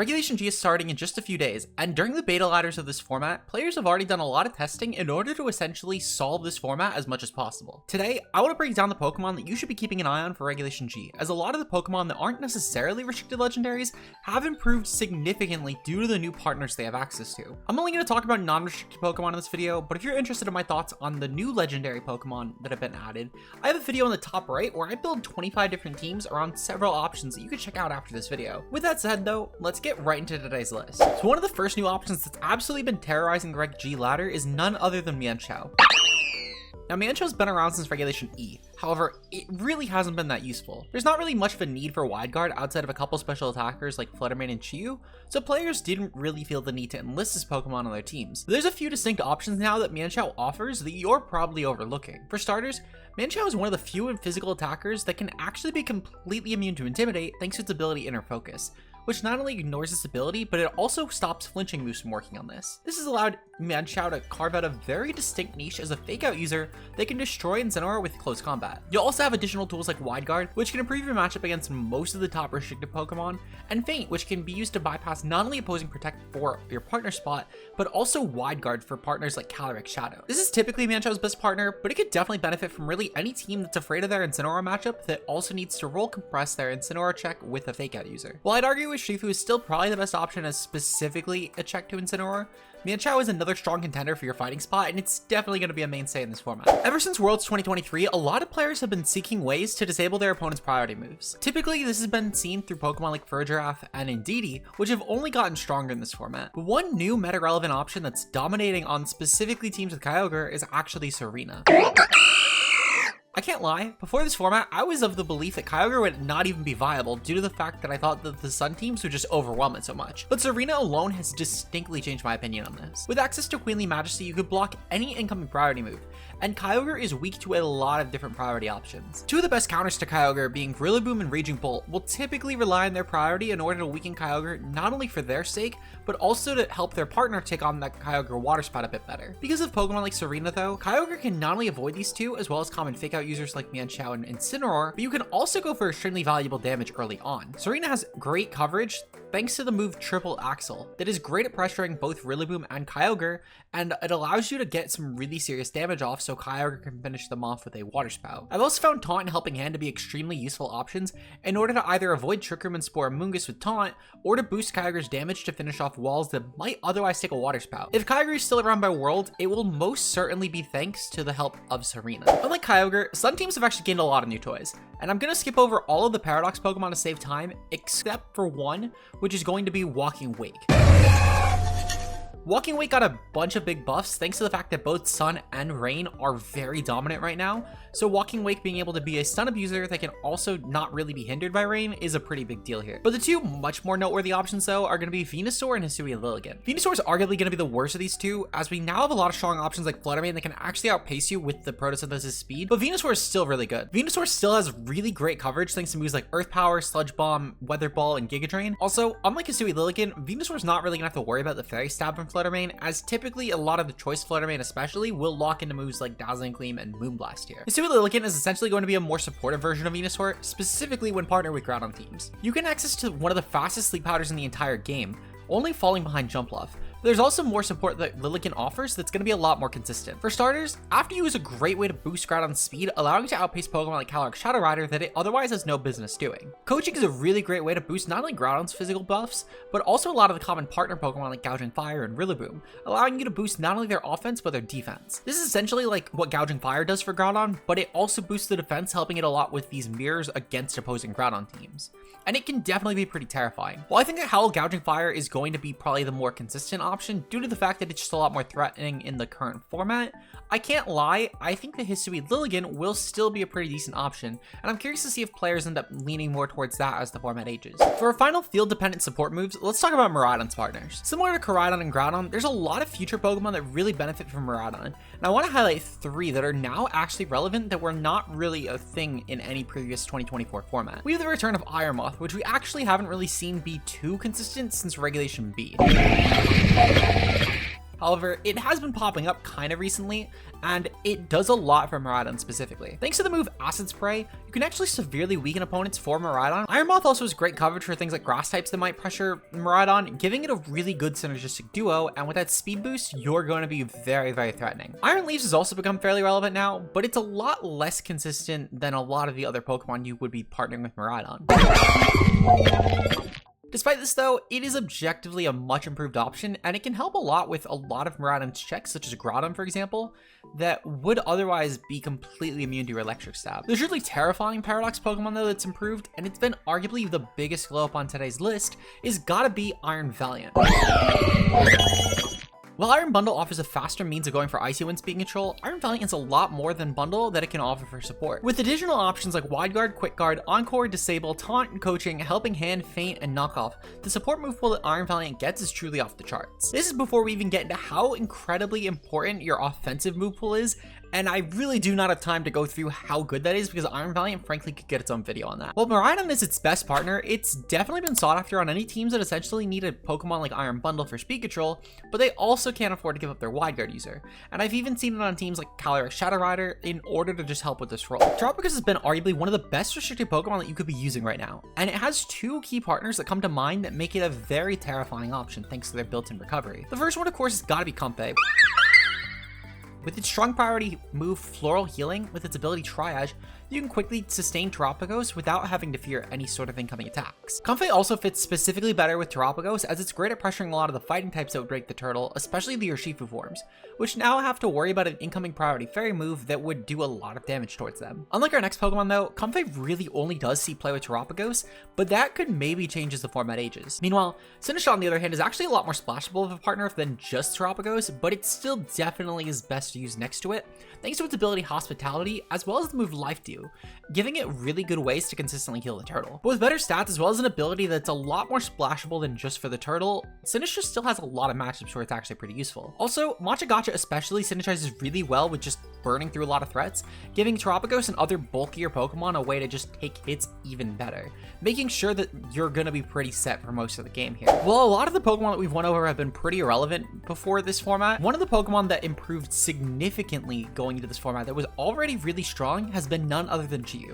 Regulation G is starting in just a few days, and during the beta ladders of this format, players have already done a lot of testing in order to essentially solve this format as much as possible. Today, I want to break down the Pokemon that you should be keeping an eye on for Regulation G, as a lot of the Pokemon that aren't necessarily restricted legendaries have improved significantly due to the new partners they have access to. I'm only going to talk about non-restricted Pokemon in this video, but if you're interested in my thoughts on the new legendary Pokemon that have been added, I have a video in the top right where I build 25 different teams around several options that you can check out after this video. With that said though, let's get right into today's list. So one of the first new options that's absolutely been terrorizing the Reg G ladder is none other than Mienshao. Now, Mienshao been around since Regulation E, however, it really hasn't been that useful. There's not really much of a need for Wide Guard outside of a couple special attackers like Fluttermane and Chiyu, so players didn't really feel the need to enlist this Pokemon on their teams. There's a few distinct options now that Mienshao offers that you're probably overlooking. For starters, Mienshao is one of the few physical attackers that can actually be completely immune to Intimidate thanks to its ability Inner Focus, which not only ignores this ability, but it also stops flinching moves from working on this. This has allowed Mienshao to carve out a very distinct niche as a fake out user that can destroy Incineroar with close combat. You'll also have additional tools like Wide Guard, which can improve your matchup against most of the top restricted Pokemon, and Feint, which can be used to bypass not only opposing Protect for your partner spot, but also Wide Guard for partners like Calyrex Shadow. This is typically Mienshao's best partner, but it could definitely benefit from really any team that's afraid of their Incineroar matchup that also needs to roll compress their Incineroar check with a fake out user. While I'd argue Urshifu is still probably the best option as specifically a check to Incineroar, Mienshao is another strong contender for your fighting spot, and it's definitely going to be a mainstay in this format. Ever since Worlds 2023, a lot of players have been seeking ways to disable their opponent's priority moves. Typically, this has been seen through Pokemon like Furgiraf and Indeedee, which have only gotten stronger in this format. But one new meta-relevant option that's dominating on specifically teams with Kyogre is actually Serena. I can't lie, before this format, I was of the belief that Kyogre would not even be viable due to the fact that I thought that the Sun teams would just overwhelm it so much. But Serena alone has distinctly changed my opinion on this. With access to Queenly Majesty, you could block any incoming priority move, and Kyogre is weak to a lot of different priority options. Two of the best counters to Kyogre, being Rillaboom and Raging Bolt, will typically rely on their priority in order to weaken Kyogre not only for their sake, but also to help their partner take on that Kyogre water spout a bit better. Because of Pokemon like Serena though, Kyogre can not only avoid these two, as well as common fake out users like Mienshao and Incineroar, but you can also go for extremely valuable damage early on. Serena has great coverage thanks to the move Triple Axle that is great at pressuring both Rillaboom and Kyogre, and it allows you to get some really serious damage off so Kyogre can finish them off with a water spout. I've also found Taunt and Helping Hand to be extremely useful options in order to either avoid Trick Room and Sporamungus with Taunt, or to boost Kyogre's damage to finish off walls that might otherwise take a water spout. If Kyogre is still around by World, it will most certainly be thanks to the help of Serena. Unlike Kyogre, Sun teams have actually gained a lot of new toys, and I'm gonna skip over all of the Paradox Pokemon to save time, except for one, which is going to be Walking Wake. Walking Wake got a bunch of big buffs thanks to the fact that both Sun and Rain are very dominant right now, so Walking Wake being able to be a stun abuser that can also not really be hindered by Rain is a pretty big deal here. But the two much more noteworthy options though are going to be Venusaur and Hisui Lilligant. Venusaur is arguably going to be the worst of these two, as we now have a lot of strong options like Fluttermane that can actually outpace you with the Photosynthesis speed, but Venusaur is still really good. Venusaur still has really great coverage thanks to moves like Earth Power, Sludge Bomb, Weather Ball, and Giga Drain. Also, unlike Hisui Lilligant, Venusaur is not really going to have to worry about the Fairy Stab from Fluttermane, as typically a lot of the choice Fluttermane especially will lock into moves like Dazzling Gleam and Moonblast here. Hisui Lilligant is essentially going to be a more supportive version of Venusaur, specifically when partnered with Groudon teams. You get access to one of the fastest sleep powders in the entire game, only falling behind Jumpluff. There's also more support that Lilligant offers that's going to be a lot more consistent. For starters, After You is a great way to boost Groudon's speed, allowing it to outpace Pokemon like Calyrex Shadow Rider that it otherwise has no business doing. Coaching is a really great way to boost not only Groudon's physical buffs, but also a lot of the common partner Pokemon like Gouging Fire and Rillaboom, allowing you to boost not only their offense, but their defense. This is essentially like what Gouging Fire does for Groudon, but it also boosts the defense, helping it a lot with these mirrors against opposing Groudon teams. And it can definitely be pretty terrifying. While I think that Howl Gouging Fire is going to be probably the more consistent option due to the fact that it's just a lot more threatening in the current format, I can't lie, I think the Hisui Lilligant will still be a pretty decent option, and I'm curious to see if players end up leaning more towards that as the format ages. For our final field-dependent support moves, let's talk about Miraidon's partners. Similar to Koraidon and Groudon, there's a lot of future Pokemon that really benefit from Miraidon, and I want to highlight 3 that are now actually relevant that were not really a thing in any previous 2024 format. We have the return of Ironmoth, which we actually haven't really seen be too consistent since Regulation B. However, it has been popping up kind of recently, and it does a lot for Miraidon specifically. Thanks to the move Acid Spray, you can actually severely weaken opponents for Miraidon. Iron Moth also has great coverage for things like grass types that might pressure Miraidon, giving it a really good synergistic duo, and with that speed boost, you're going to be very, very threatening. Iron Leaves has also become fairly relevant now, but it's a lot less consistent than a lot of the other Pokemon you would be partnering with Miraidon. Despite this though, it is objectively a much improved option, and it can help a lot with a lot of Miraidon's checks, such as Groudon for example, that would otherwise be completely immune to your electric stab. There's really terrifying Paradox Pokemon though that's improved, and it's been arguably the biggest glow up on today's list, is gotta be Iron Valiant. While Iron Bundle offers a faster means of going for Icy Wind speed control, Iron Valiant is a lot more than Bundle that it can offer for support. With additional options like Wide Guard, Quick Guard, Encore, Disable, Taunt, Coaching, Helping Hand, Feint, and Knockoff, the support move pool that Iron Valiant gets is truly off the charts. This is before we even get into how incredibly important your offensive move pool is, and I really do not have time to go through how good that is because Iron Valiant frankly could get its own video on that. While Miraidon is its best partner, it's definitely been sought after on any teams that essentially need a Pokemon like Iron Bundle for speed control, but they also can't afford to give up their Wide Guard user. And I've even seen it on teams like Calyrex Shadow Rider in order to just help with this role. Tropius has been arguably one of the best restricted Pokemon that you could be using right now, and it has two key partners that come to mind that make it a very terrifying option thanks to their built-in recovery. The first one of course has gotta be Comfey. With its strong priority move Floral Healing with its ability Triage, you can quickly sustain Terapagos without having to fear any sort of incoming attacks. Comfey also fits specifically better with Terapagos as it's great at pressuring a lot of the fighting types that would break the turtle, especially the Urshifu forms, which now have to worry about an incoming priority fairy move that would do a lot of damage towards them. Unlike our next Pokemon though, Comfey really only does see play with Terapagos, but that could maybe change as the format ages. Meanwhile, Sinistcha on the other hand is actually a lot more splashable of a partner than just Terapagos, but it still definitely is best to use next to it, thanks to its ability Hospitality as well as the move Life Dew, giving it really good ways to consistently heal the turtle. But with better stats as well as an ability that's a lot more splashable than just for the turtle, Sinistcha still has a lot of matchups where it's actually pretty useful. Also, Matcha Gotcha especially synergizes really well with just burning through a lot of threats, giving Terapagos and other bulkier Pokemon a way to just take hits even better, making sure that you're gonna be pretty set for most of the game here. While a lot of the Pokemon that we've won over have been pretty irrelevant before this format, one of the Pokemon that improved significantly going into this format that was already really strong has been none other than Chi-Yu.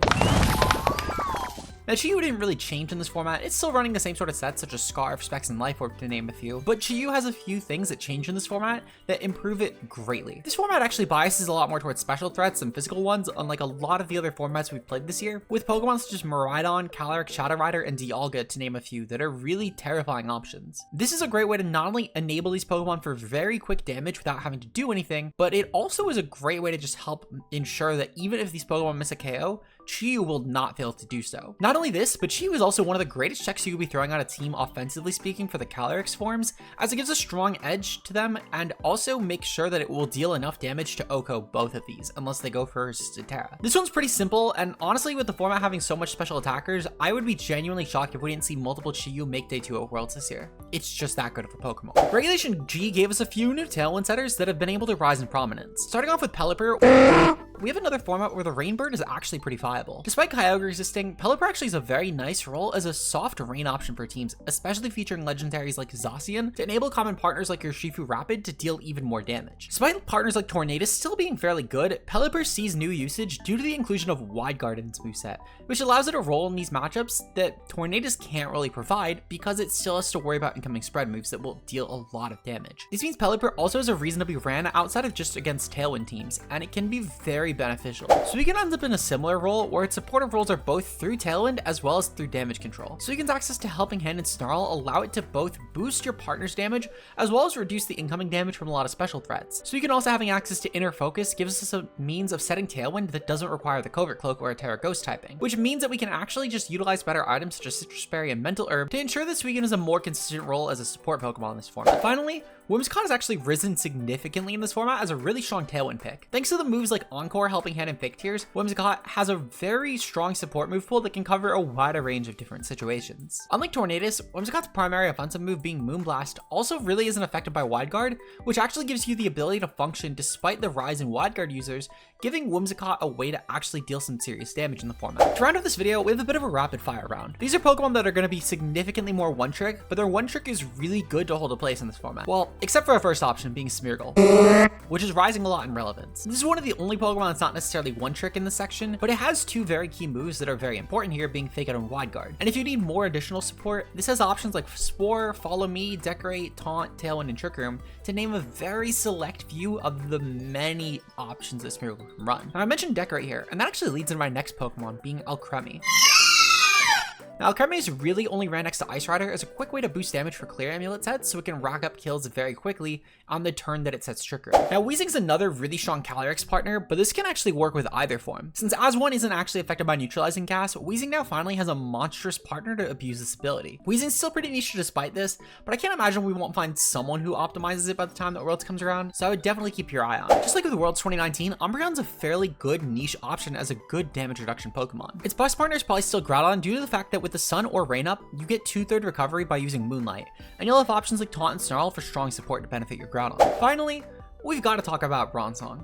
Now, Chi-Yu didn't really change in this format. It's still running the same sort of sets such as Scarf, Specs, and Life Orb to name a few, but Chi-Yu has a few things that change in this format that improve it greatly. This format actually biases a lot more towards special threats than physical ones, unlike a lot of the other formats we've played this year, with Pokemon such as Miraidon, Calyrex Shadow Rider, and Dialga to name a few that are really terrifying options. This is a great way to not only enable these Pokemon for very quick damage without having to do anything, but it also is a great way to just help ensure that even if these Pokemon miss a KO, Chi-Yu will not fail to do so. Not only this, but Chi-Yu is also one of the greatest checks you could be throwing on a team offensively speaking for the Calyrex forms, as it gives a strong edge to them and also makes sure that it will deal enough damage to Oko both of these, unless they go for Cetera. This one's pretty simple, and honestly with the format having so much special attackers, I would be genuinely shocked if we didn't see multiple Chi-Yu make Day 2 of Worlds this year. It's just that good of a Pokemon. Regulation G gave us a few new Tailwind setters that have been able to rise in prominence. Starting off with Pelipper, we have another format where the Rainbird is actually pretty viable. Despite Kyogre existing, Pelipper actually has a very nice role as a soft rain option for teams, especially featuring legendaries like Zacian to enable common partners like your Shifu Rapid to deal even more damage. Despite partners like Tornadus still being fairly good, Pelipper sees new usage due to the inclusion of Wide Guard in its moveset, which allows it a role in these matchups that Tornadus can't really provide because it still has to worry about incoming spread moves that will deal a lot of damage. This means Pelipper also has a reason to be ran outside of just against Tailwind teams, and it can be very beneficial. So we can end up in a similar role where its supportive roles are both through Tailwind as well as through damage control. Suigen's access to Helping Hand and Snarl allow it to both boost your partner's damage as well as reduce the incoming damage from a lot of special threats. Suigen also having access to Inner Focus gives us a means of setting Tailwind that doesn't require the Covert Cloak or a Terra Ghost typing, which means that we can actually just utilize better items such as Citrus Berry and Mental Herb to ensure that Suigen is a more consistent role as a support Pokemon in this format. Finally, Whimsicott has actually risen significantly in this format as a really strong Tailwind pick. Thanks to the moves like Encore, Helping Hand, and Fake Tears, Whimsicott has a very strong support move pool that can cover a wider range of different situations. Unlike Tornadus, Whimsicott's primary offensive move being Moonblast also really isn't affected by Wide Guard, which actually gives you the ability to function despite the rise in Wide Guard users, giving Whimsicott a way to actually deal some serious damage in the format. To round out this video, we have a bit of a rapid fire round. These are Pokemon that are going to be significantly more one-trick, but their one-trick is really good to hold a place in this format. Well, except for our first option being Smeargle, which is rising a lot in relevance. This is one of the only Pokemon that's not necessarily one trick in this section, but it has two very key moves that are very important here, being Fake Out and Wide Guard. And if you need more additional support, this has options like Spore, Follow Me, Decorate, Taunt, Tailwind, and Trick Room, to name a very select few of the many options that Smeargle can run. Now I mentioned Decorate here, and that actually leads into my next Pokemon, being Out Kurpie. Now, Alchemy's really only ran next to Ice Rider as a quick way to boost damage for clear amulet sets, so it can rack up kills very quickly on the turn that it sets Trick Room. Now, Weezing's another really strong Calyrex partner, but this can actually work with either form. Since as one isn't actually affected by neutralizing gas, Weezing now finally has a monstrous partner to abuse this ability. Weezing's still pretty niche despite this, but I can't imagine we won't find someone who optimizes it by the time that Worlds comes around, so I would definitely keep your eye on it. Just like with Worlds 2019, Umbreon's a fairly good niche option as a good damage reduction Pokemon. Its best partner is probably still Groudon due to the fact that with the Sun or Rain up, you get 2/3 recovery by using Moonlight, and you'll have options like Taunt and Snarl for strong support to benefit your Groudon. Finally, we've got to talk about Bronzong.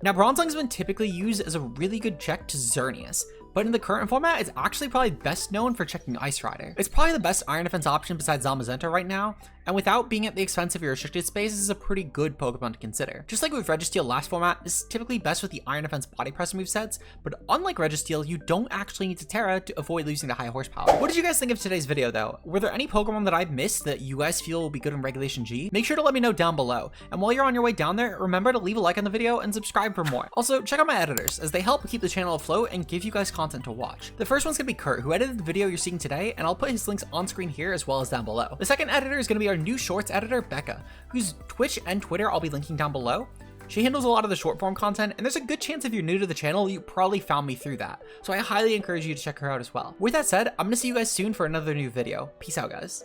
Now, Bronzong's been typically used as a really good check to Xerneas, but in the current format, it's actually probably best known for checking Ice Rider. It's probably the best Iron Defense option besides Zamazenta right now, and without being at the expense of your restricted space, this is a pretty good Pokemon to consider. Just like with Registeel last format, this is typically best with the Iron Defense Body Press movesets, but unlike Registeel, you don't actually need to Terra to avoid losing the high horsepower. What did you guys think of today's video though? Were there any Pokemon that I missed that you guys feel will be good in Regulation G? Make sure to let me know down below, and while you're on your way down there, remember to leave a like on the video and subscribe for more. Also, check out my editors, as they help keep the channel afloat and give you guys content to watch. The first one's gonna be Kurt, who edited the video you're seeing today, and I'll put his links on screen here as well as down below. The second editor is gonna be our new Shorts editor, Becca, whose Twitch and Twitter I'll be linking down below. She handles a lot of the short form content, and there's a good chance if you're new to the channel, you probably found me through that. So I highly encourage you to check her out as well. With that said, I'm gonna see you guys soon for another new video. Peace out, guys.